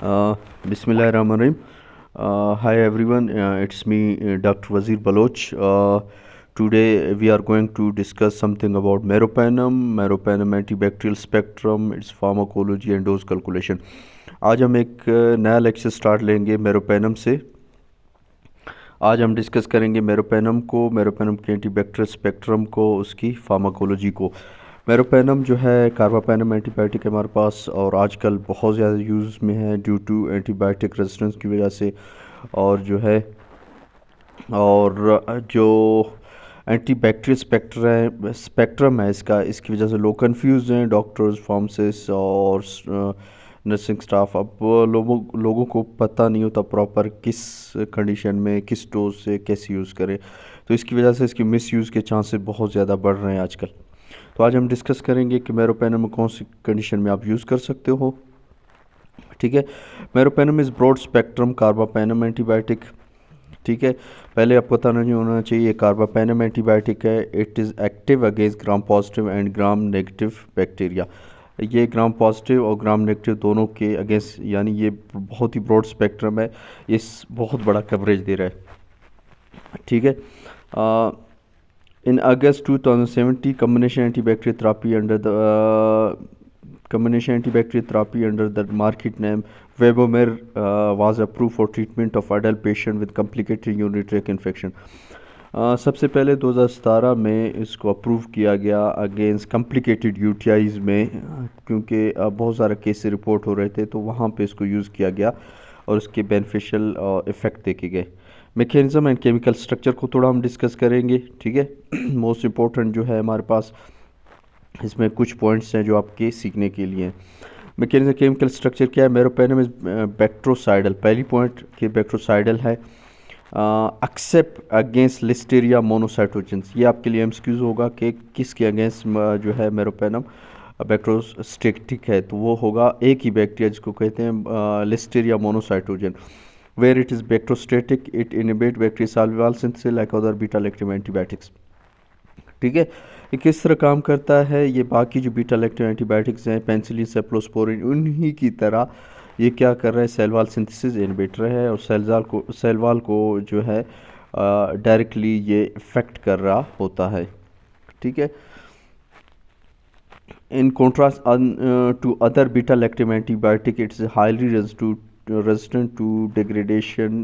Bismillahirrahmanirrahim. Hi everyone, it's me, Dr. Wazir Baloch. Today we are going to discuss something about meropenem antibacterial spectrum, its pharmacology and dose calculation. आज हम एक नया lecture start लेंगे meropenem से. आज हम discuss करेंगे meropenem के एंटीबैक्टीरियल स्पेक्ट्रम को, उसकी फार्माकोलॉजी को. मेरोपेनम जो है कार्बापेनम एंटीबायोटिक हमारे पास और आजकल बहुत ज़्यादा यूज़ में है ड्यू टू एंटीबायोटिक रेजिस्टेंस की वजह से. और जो है जो एंटीबैक्टीरियल स्पेक्ट्रम है इसकी वजह से लोग कंफ्यूज हैं, डॉक्टर्स, फार्मासिस्ट और नर्सिंग स्टाफ. अब लोगों को पता नहीं होता प्रॉपर किस कंडीशन में किस डोज से कैसे यूज़ करें, तो इसकी वजह से इसकी मिसयूज़ के चांसेस बहुत ज़्यादा बढ़ रहे हैं आजकल. तो आज हम डिस्कस करेंगे कि मेरोपेनम में कौन सी कंडीशन में आप यूज़ कर सकते हो. ठीक है, meropenem is broad spectrum carbapenem antibiotic. ठीक है, पहले आपको पता नहीं होना चाहिए कार्बापेनम एंटीबायोटिक है. It is active against gram positive and gram negative bacteria. ये ग्राम पॉजिटिव और ग्राम नेगेटिव दोनों के अगेंस्ट, यानी ये बहुत ही ब्रॉड स्पेक्ट्रम है, ये बहुत बड़ा कवरेज दे रहा है. ठीक है, in August 2070, combination antibacterial therapy under the market name Webomir was approved for treatment of adult patient with complicated urinary tract infection. सबसे पहले 2017 में इसको अप्रूव किया गया अगेंस्ट कॉम्प्लिकेटेड यूटीआईज़ में, क्योंकि बहुत सारे केस रिपोर्ट हो रहे थे, तो वहाँ पे इसको यूज़ किया गया और इसके बेनिफिशियल इफ़ेक्ट देखे गए. मैकेनिज़्म एंड केमिकल स्ट्रक्चर को थोड़ा हम डिस्कस करेंगे. ठीक है, मोस्ट इम्पोर्टेंट जो है हमारे पास इसमें कुछ पॉइंट्स हैं जो आपके सीखने के लिए हैं. मैकेनिज़्म केमिकल स्ट्रक्चर क्या है? Meropenem is bactericidal. पहली पॉइंट कि बैक्ट्रोसाइडल है. Except against listeria monocytogenes. ये आपके लिए एमसीक्यूज होगा कि किसके अगेंस्ट जो है मेरोपेनम बैक्ट्रोस्टेटिक है, तो वो होगा एक ही बैक्टीरिया जिसको कहते हैं Listeria मोनोसाइटोजेन. Where it is bacteriostatic, it inhibit bacterial soluble synthesis like other beta-lactam antibiotics. ठीक है, ये किस तरह काम करता है? ये बाकी जो बीटा-लैक्टम एंटीबायोटिक्स हैं, पेनिसिलिन, सेफ्लोस्पोरिन, उन्हीं की तरह ये क्या कर रहा है? सेल वॉल सिंथेसिस इनहिबिटर है और सेल वॉल को जो है डायरेक्टली ये इफेक्ट कर रहा होता है. ठीक है, in contrast to other beta lactam antibiotic, it's highly resistant to degradation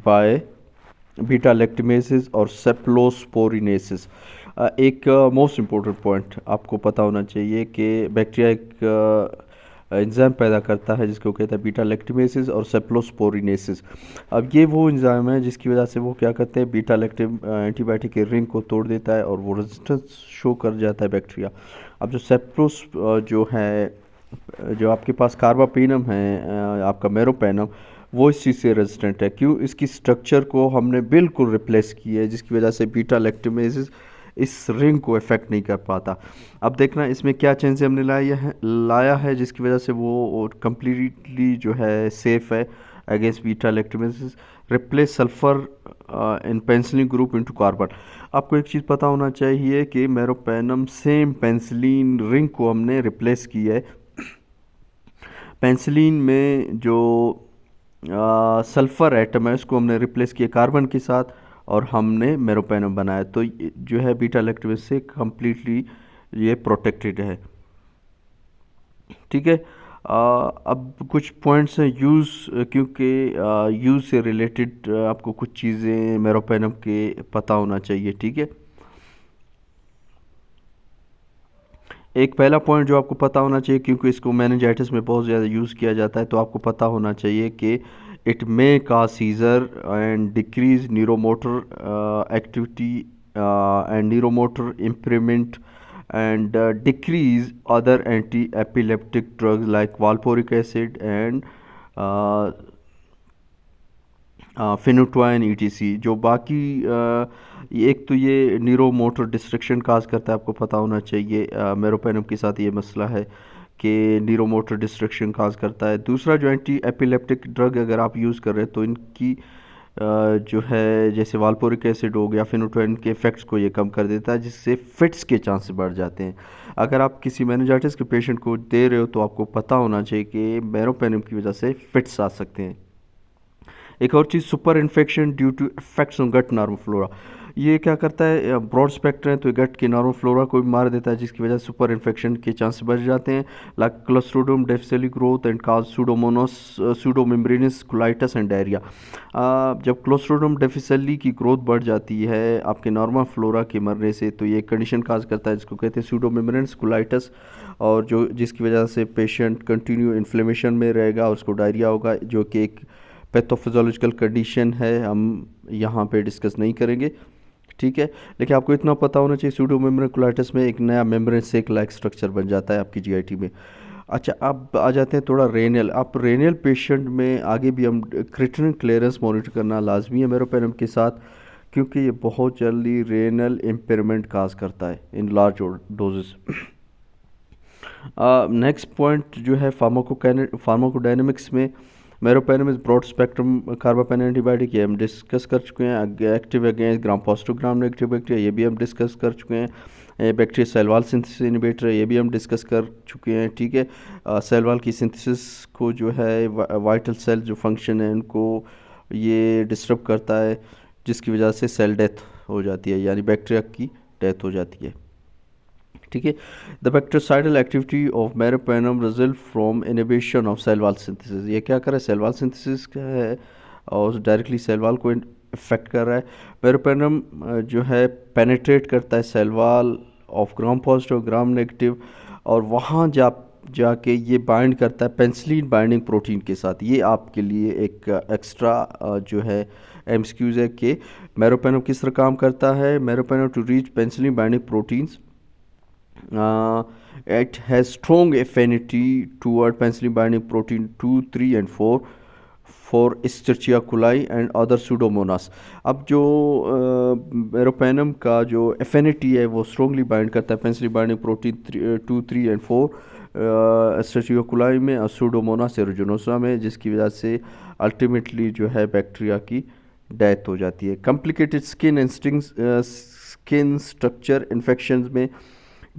by beta lactamases और cephalosporinases. एक मोस्ट इम्पोर्टेंट पॉइंट आपको पता होना चाहिए कि बैक्टीरिया एक एंजाइम पैदा करता है जिसको कहता है बीटा लैक्टमेसेस और सेफ्लोस्पोरिनेसिस. अब ये वो एंजाइम है जिसकी वजह से वो क्या करते हैं, बीटा लैक्टम एंटीबायोटिक के रिंग को तोड़ देता है और वो रेजिस्टेंस शो कर जाता है बैक्टीरिया. अब जो सेप्रोस जो है, जो आपके पास कार्बापेनम है, आपका मेरोपेनम, वो इस चीज़ से रेजिस्टेंट है. क्यों? इसकी स्ट्रक्चर को हमने बिल्कुल रिप्लेस की है, जिसकी वजह से बीटा लैक्टमेसेस इस रिंग को इफेक्ट नहीं कर पाता. अब देखना इसमें क्या चेंज हमने लाया है जिसकी वजह से वो कम्प्लीटली जो है सेफ है against beta lactamases. Replace sulphur in penicillin group into carbon. आपको एक चीज़ पता होना चाहिए कि मेरोपेनम सेम पेंसिलिन रिंग को हमने रिप्लेस की है. पेंसिलिन में जो सल्फ़र एटम है उसको हमने रिप्लेस किया कार्बन के साथ और हमने मेरोपेनम बनाया, तो जो है बीटा लैक्टमेस से कम्प्लीटली ये प्रोटेक्टेड है. ठीक है, अब कुछ पॉइंट्स हैं यूज़, क्योंकि यूज़ से रिलेटेड आपको कुछ चीज़ें मेरोपेनम के पता होना चाहिए. ठीक है, एक पहला पॉइंट जो आपको पता होना चाहिए, क्योंकि इसको मेनिंजाइटिस में बहुत ज़्यादा यूज़ किया जाता है, तो आपको पता होना चाहिए कि it may cause seizure and decrease neuromotor activity and neuromotor improvement and decrease other anti epileptic drugs like valproic acid and phenytoin ETC. जो बाकी एक तो ये न्यूरो मोटर डिस्ट्रक्शन काज करता है, आपको पता होना चाहिए. मेरोपेनम के साथ ये मसला है कि न्यूरो मोटर डिस्ट्रक्शन काज करता है. दूसरा जो एंटी एपिलेप्टिक ड्रग अगर आप यूज़ कर रहे हैं तो इनकी जो है जैसे वाल्पोरिक एसिड हो गया, फेनोटोनिन के इफ़ेक्ट्स को ये कम कर देता है, जिससे फिट्स के चांसेस बढ़ जाते हैं। अगर आप किसी मेनिंजाइटिस के पेशेंट को दे रहे हो तो आपको पता होना चाहिए कि मेरोपेनम की वजह से फिट्स आ सकते हैं। एक और चीज़, super infection due to effects on gut normal flora. ये क्या करता है, ब्रॉड स्पेक्ट्रम है तो ये गट के नॉर्मल फ्लोरा को भी मार देता है, जिसकी वजह से सुपर इन्फेक्शन के चांसेस बढ़ जाते हैं, like clostridium difficile growth and cause pseudomonas pseudomembranous colitis and diarrhoea. जब क्लोस्ट्रिडियम डिफिसिली की ग्रोथ बढ़ जाती है आपके नॉर्मल फ्लोरा के मरने से, तो ये कंडीशन काज करता है जिसको कहते हैं सूडोमेम्ब्रेनस कोलाइटिस, और जो जिसकी वजह से पेशेंट कंटिन्यू इन्फ्लेमेशन में रहेगा और उसको डायरिया होगा, जो कि एक पैथोफिजियोलॉजिकल कंडीशन है, हम यहाँ पे डिस्कस नहीं करेंगे, ठीक है। लेकिन आपको इतना पता होना चाहिए सूडोमेम्ब्रेन कोलाइटिस में एक नया मेम्ब्रेन सेक लाइक स्ट्रक्चर बन जाता है आपकी जीआईटी में। अच्छा, अब आ जाते हैं थोड़ा रेनियल। आप रेनियल पेशेंट में आगे भी हम क्रिएटिनिन क्लियरेंस मॉनिटर करना लाजमी है मेरोपेनम के साथ, क्योंकि ये बहुत जल्दी रेनल इम्पेयरमेंट काज करता है in large doses. Next point जो है फार्माकोडायनेमिक्स में, meropenem is broad spectrum carbapenem antibiotic, ये हम डिस्कस कर चुके हैं। Active against gram positive gram negative bacteria, ये भी हम डिस्कस कर चुके हैं। Bacteria cell wall synthesis inhibitor है, ये भी हम डिस्कस कर चुके हैं, ठीक है। सेल वॉल की सिंथेसिस को जो है वाइटल सेल जो फंक्शन है उनको ये डिस्टर्ब करता है, जिसकी वजह से सेल डेथ हो जाती है, यानी बैक्टीरिया की डेथ हो जाती है, ठीक है। The bactericidal activity of meropenem result from inhibition of cell wall synthesis. ये क्या कर रहा है, सेल वॉल सिंथेसिस क्या है और डायरेक्टली सेल वॉल को इफेक्ट कर रहा है। मेरोपेनम जो है पेनिट्रेट करता है cell wall of gram positive gram negative, और वहाँ जाके ये बाइंड करता है पेंसिलिन बाइंडिंग प्रोटीन के साथ। ये आपके लिए एक एक्स्ट्रा जो है एमसीक्यूज है कि मेरोपेनम किस तरह काम करता है। Meropenem to reach penicillin binding proteins, it has strong affinity toward penicillin binding protein 2, 3 and 4 for Escherichia coli and other pseudomonas। अब जो मेरोपेनम का जो एफिनिटी है वो स्ट्रॉन्गली बाइंड करता है penicillin binding protein 2, 3 and 4 Escherichia coli में और सूडोमोनास एरुजिनोसा में, जिसकी वजह से अल्टीमेटली जो है बैक्टीरिया की डेथ हो जाती है। कॉम्प्लिकेटेड स्किन स्ट्रक्चर इन्फेक्शंस में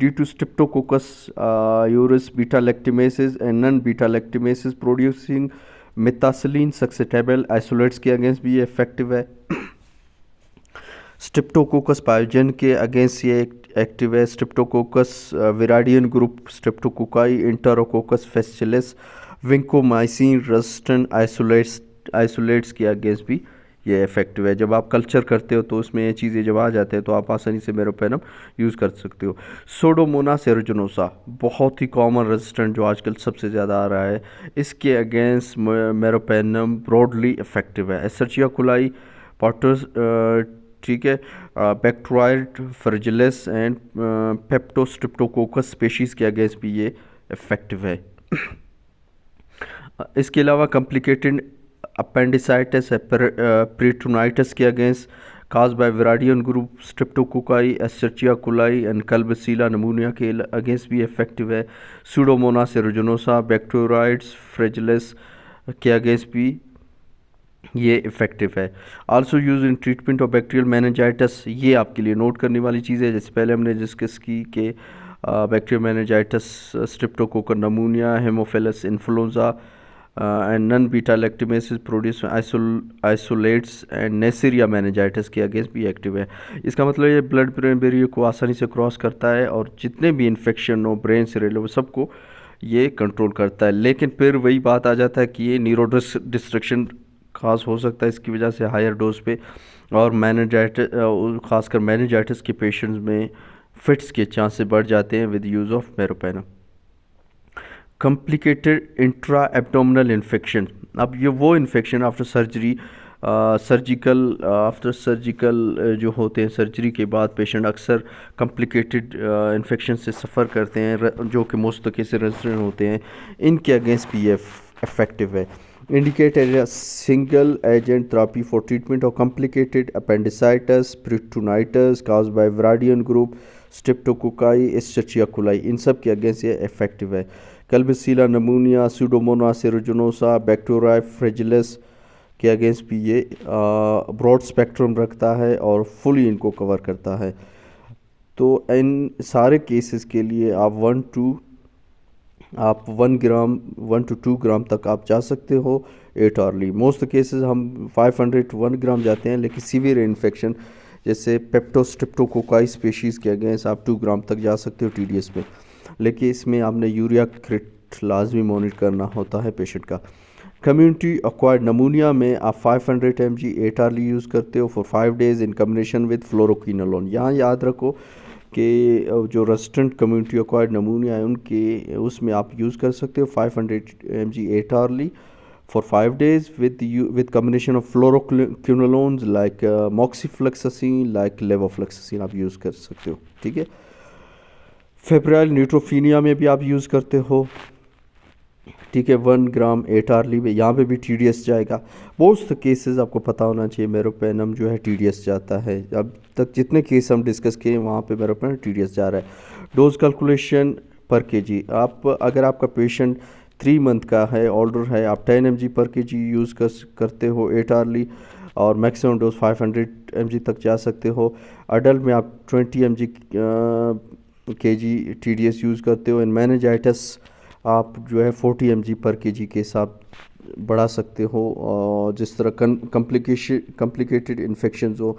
due to Streptococcus aureus beta lactamases and non-beta lactamases producing methicillin susceptible isolates के अगेंस्ट भी ये इफेक्टिव है। स्ट्रिप्टोकोकस पायोजन के अगेंस्ट ये एक्टिव है। स्ट्रिप्टोकोकस विराडियन ग्रुप, स्ट्रिप्टोकोकाई, इंटरोकोकस फेस्टिलिस, विंकोमाइसिन रेजिस्टेंट आइसोलेट्स के अगेंस्ट भी ये इफेक्टिव है। जब आप कल्चर करते हो तो उसमें ये चीज़ें जब आ जाते हैं तो आप आसानी से मेरोपेनम यूज़ कर सकते हो। सूडोमोनास एरुजिनोसा बहुत ही कॉमन रेजिस्टेंट जो आजकल सबसे ज़्यादा आ रहा है, इसके अगेंस्ट मेरोपेनम ब्रॉडली इफेक्टिव है। एस्चेरिचिया कोलाई, पॉटर्स, ठीक है, bacteroides fragilis and peptostreptococcus species के अगेंस्ट भी ये इफेक्टिव है। इसके अलावा कॉम्प्लिकेटेड अपेंडिसाइटिस है पेरिटोनाइटिस के against cause by viridans group, streptococci, escherichia coli and klebsiella pneumoniae के अगेंस्ट भी इफेक्टिव है। सूडोमोनास एरुजिनोसा, बैक्टीरियोइड्स फ्रेजिलिस के अगेंस्ट भी ये इफेक्टिव है। Also use in treatment of bacterial meningitis, ये आपके लिए नोट करने वाली चीज़ है। जैसे पहले हमने डिस्कस की कि bacterial meningitis, streptococcus pneumoniae, haemophilus influenzae and non beta lactamases produce isolates and neisseria meningitis के अगेंस्ट भी एक्टिव है। इसका मतलब ये ब्लड ब्रेन बैरियर को आसानी से क्रॉस करता है और जितने भी इन्फेक्शन हो ब्रेन से रिलेटेड सबको ये कंट्रोल करता है। लेकिन फिर वही बात आ जाता है कि ये न्यूरो डिस्ट्रक्शन खास हो सकता है इसकी वजह से हायर डोज पे, और मेनिंजाइटिस खासकर मेनिंजाइटिस के पेशेंट्स में फिट्स के चांसेस बढ़ जाते हैं with use of meropenem. Complicated intra abdominal infection, अब ये वो infection after surgery after surgical जो होते हैं, सर्जरी के बाद पेशेंट अक्सर कॉम्प्लिकेटेड इन्फेक्शन से सफ़र करते हैं जो कि मुस्तक़िल से रेजिस्टेंट होते हैं, इनके अगेंस्ट भी ये इफेक्टिव है। Indicate as a single agent therapy for treatment of complicated appendicitis, peritonitis caused by Viradian group, Streptococci, Escherichia coli, इन सब के अगेंस्ट ये इफेक्टिव है। Klebsiella pneumoniae, Pseudomonas aeruginosa, Bacteria fragilis के अगेंस्ट भी ये ब्रॉड स्पेक्ट्रम रखता है और फुली इनको कवर करता है। तो इन सारे केसेस के लिए आप 1 ग्राम 1 to 2 ग्राम तक आप जा सकते हो 8 hourly। मोस्ट केसेस हम 500 to 1 ग्राम जाते हैं, लेकिन सीवियर इन्फेक्शन जैसे पेप्टोस्ट्रेप्टोकोकाई स्पीशीज़ के अगेंस्ट आप 2 ग्राम तक जा सकते हो TDS में। लेकिन इसमें आपने यूरिया क्रिट लाजमी मॉनिटर करना होता है पेशेंट का। कम्युनिटी एक्वायर्ड नमूनिया में आप 500 mg 8 hourly यूज़ करते हो for 5 days in combination with fluoroquinolone. यहाँ याद रखो कि जो रेजिस्टेंट कम्युनिटी एक्वायर्ड नमूनिया है उनके उसमें आप यूज़ कर सकते हो 500 mg 8 hourly for 5 days with combination of fluoroquinolones like moxifloxacin like levofloxacin आप यूज़ कर सकते हो, ठीक है। फेब्राइल न्यूट्रोफीनिया में भी आप यूज़ करते हो, ठीक है, 1 ग्राम 8 hourly में। यहाँ पे भी TDS जाएगा। मोस्ट केसेस आपको पता होना चाहिए मेरोपेनम जो है TDS जाता है। अब तक जितने केस हम डिस्कस किए वहाँ पे मेरोपेनम TDS जा रहा है। डोज कैलकुलेशन पर kg, आप अगर आपका पेशेंट 3 month का है, ओल्डर है, आप 10 mg पर kg यूज़ करते हो 8 hourly और मैक्सिमम डोज 500 mg तक जा सकते हो। अडल्ट में आप 20 mg kg TDS यूज़ करते हो। इन मेनिंजाइटिस आप जो है 40 mg पर kg के साथ बढ़ा सकते हो। और जिस तरह कम्प्लिकेटेड इन्फेक्शंस हो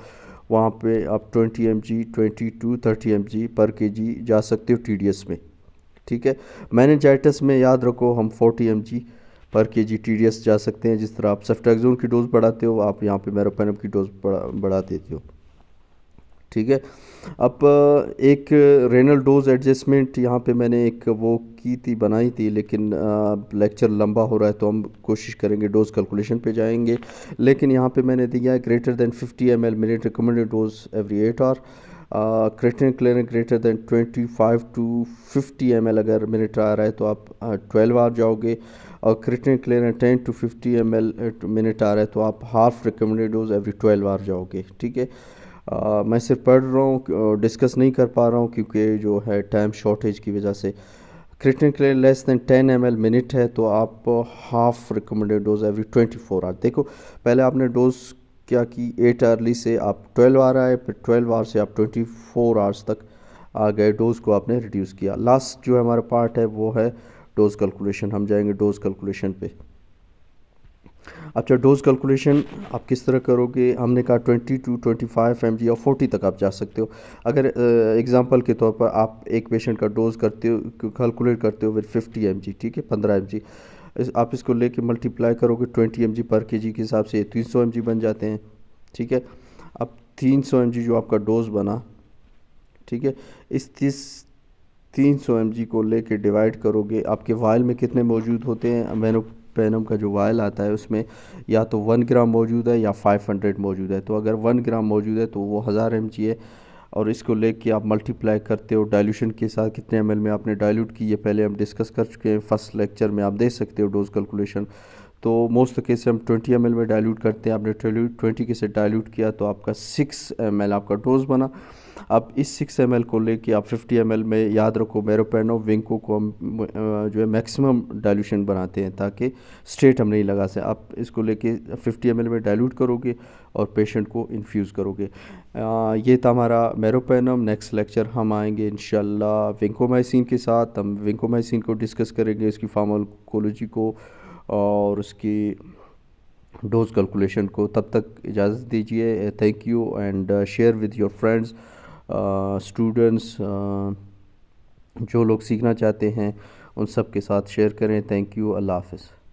वहाँ पे आप 20 mg 20 to 30 mg पर kg जा सकते हो TDS में, ठीक है। मेनिंजाइटिस में याद रखो हम 40 mg पर kg TDS जा सकते हैं। जिस तरह आप सेफ्ट्रैक्सोन की डोज बढ़ाते हो, आप यहाँ पे मेरोपेनम की डोज बढ़ा देते हो, ठीक है। अब एक रेनल डोज एडजस्टमेंट यहाँ पे मैंने एक वो की थी, बनाई थी, लेकिन लेक्चर लंबा हो रहा है तो हम कोशिश करेंगे डोज कैलकुलेशन पे जाएंगे। लेकिन यहाँ पे मैंने दिया है greater than 50 ml minute recommended dose every 8 hour। Creatinine clearance greater than 25 to 50 ml अगर मिनट आ रहा है तो आप 12 hour जाओगे। और creatinine clearance 10 to 50 ml minute आ रहा है तो आप half recommended dose every 12 hour जाओगे, ठीक है। मैं सिर्फ पढ़ रहा हूँ, डिस्कस नहीं कर पा रहा हूँ क्योंकि जो है टाइम शॉर्टेज की वजह से। Creatinine clearance less than 10 ml minute है तो आप half recommended dose every 24 hour। देखो पहले आपने डोज क्या की 8 hourly से आप 12 hour आए, फिर 12 hour से आप 24 hours तक आ गए, डोज को आपने रिड्यूस किया। लास्ट जो हमारा पार्ट है वो है डोज कैलकुलेशन। हम जाएंगे डोज कैलकुलेशन पे। अच्छा, डोज कैलकुलेशन आप किस तरह करोगे? हमने कहा 20 to 25 mg और 40 तक आप जा सकते हो। अगर एग्जांपल के तौर पर आप एक पेशेंट का डोज करते हो, कैलकुलेट करते हो विद 50 mg, ठीक है, 15 mg, आप इसको लेके मल्टीप्लाई करोगे 20 mg पर kg के हिसाब से 300 mg बन जाते हैं, ठीक है। अब 300 mg जो आपका डोज बना, ठीक है, इस 300 mg को लेके डिवाइड करोगे, आपके वायल में कितने मौजूद होते हैं? मेरोपेनम का जो वायल आता है उसमें या तो 1 ग्राम मौजूद है या 500 मौजूद है। तो अगर 1 ग्राम मौजूद है तो वो 1000 mg है। और इसको लेके आप मल्टीप्लाई करते हो डाइल्यूशन के साथ, कितने ml में आपने डाइल्यूट की, ये पहले हम डिस्कस कर चुके हैं फर्स्ट लेक्चर में, आप देख सकते हो डोज कैलकुलेशन। तो मोस्ट केस हम 20 ml में डाइल्यूट करते हैं। आपने 20 के से डाइल्यूट किया तो आपका 6 ml आपका डोज बना। अब इस 6 ml को लेके आप 50 ml में, याद रखो मेरोपेनम विंको को हम जो है मैक्सिमम डाइल्यूशन बनाते हैं ताकि स्ट्रेट हम नहीं लगा सकें। आप इसको लेके 50 ml में डाइल्यूट करोगे और पेशेंट को इन्फ्यूज़ करोगे। ये था हमारा मेरोपेनम। नेक्स्ट लेक्चर हम आएंगे इंशाल्लाह विंकोमाइसिन के साथ। हम विंकोमाइसिन को डिस्कस करेंगे, इसकी फार्माकोलॉजी को और उसकी डोज कैलकुलेशन को। तब तक इजाज़त दीजिए। Thank you and share with your friends, students, जो लोग सीखना चाहते हैं उन सब के साथ शेयर करें। Thank you. अल्लाह हाफ़िज़।